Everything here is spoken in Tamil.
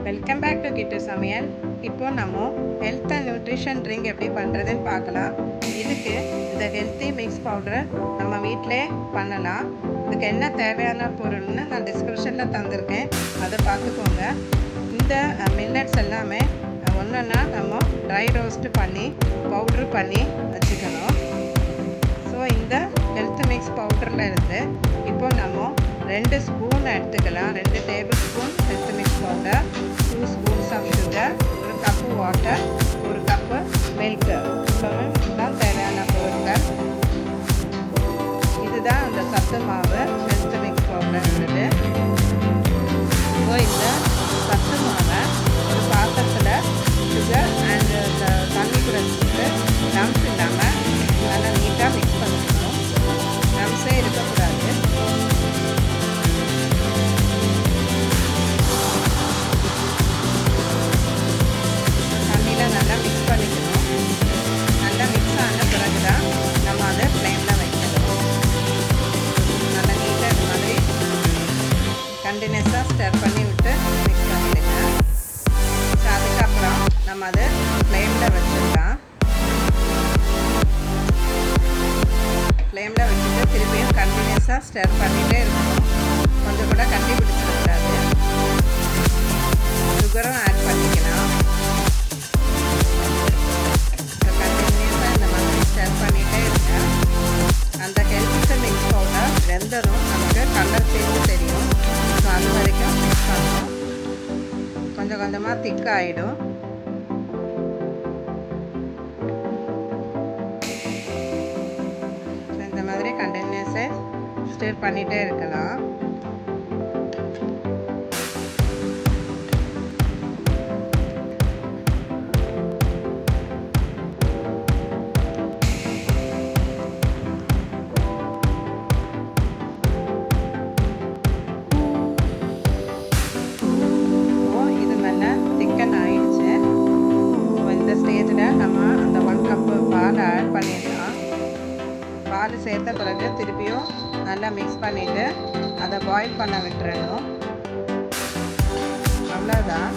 வெல்கம் பேக் டு கிட்டு சமையல். இப்போ நம்ம ஹெல்த் அண்ட் நியூட்ரிஷன் ட்ரிங்க் எப்படி பண்ணுறதுன்னு பார்க்கலாம். இதுக்கு இந்த ஹெல்த்தி மிக்ஸ் பவுடரை நம்ம வீட்டிலே பண்ணலாம். இதுக்கு என்ன தேவையான பொருள்னு நான் டிஸ்கிரிப்ஷனில் தந்திருக்கேன், அதை பார்த்துக்கோங்க. இந்த மில்லட்ஸ் எல்லாமே ஒன்றுன்னா நம்ம ட்ரை ரோஸ்ட்டு பண்ணி பவுட்ரு பண்ணி வச்சுக்கணும். ஸோ இந்த ஹெல்த் மிக்ஸ் பவுடரில் இருந்து இப்போ நம்ம 2 ஸ்பூன் எடுத்துக்கலாம். 2 tablespoon health mix powder, 2 spoons of sugar, 1 cup water, 1 cup milk. இதுதான் தேவையான பொருட்கள். இதுதான் அந்த சத்து மாவு ஹெல்த் மிக்ஸ் பவுடர்ங்கிறது. ஸோ இந்த சத்து மாவை ஒரு பாத்திரத்தில் சுகர் அண்ட் தண்ணி கூட வச்சுட்டு லம்ஸ் இல்லாமல் நல்லா நீட்டாக மிக்ஸ் பண்ணிக்கணும். லம்ஸே இருக்கக்கூடாது. நல்லா மிக்ஸ் பண்ணிக்கணும். நல்லா மிக்ஸ் ஆன பிறகு தான் நம்ம அதை ஃப்ளேமில் வைக்கணும். நல்லா நீட்டாக இந்த மாதிரி கண்டினியூஸாக ஸ்டர் பண்ணி விட்டு மிக்ஸ் பண்ணிடுங்க. ஸோ அதுக்கப்புறம் நம்ம அதை ஃப்ளேமில் வச்சுக்கலாம். ஃப்ளேமில் வச்சுட்டு திருப்பியும் கண்டினியூஸாக ஸ்டர் பண்ணிகிட்டே இருக்கணும். கொஞ்சம் கூட கட்டி பிடிச்சிடக்கூடாது. சுகரும் ஆட் பண்ணிக்கலாம். பண்ணிகிட்டே இருங்க. அந்த ஹெல்த் மிக்ஸ் பவுடர் வெந்ததும் நமக்கு கலர் சேஞ்ச் தெரியும். ஸோ அது வரைக்கும் மிக்ஸ் பண்ணணும். கொஞ்சம் கொஞ்சமாக திக் ஆகிடும். ஸோ இந்த மாதிரி கண்டினியூஸாக ஸ்டிர் பண்ணிகிட்டே இருக்கலாம். நம்ம அந்த 1 கப்பு பால் ஆட் பண்ணிடலாம். பால் சேர்த்த பிறகு திருப்பியும் நல்லா மிக்ஸ் பண்ணிவிட்டு அதை பாயில் பண்ண விட்டுறணும். அவ்வளோதான்.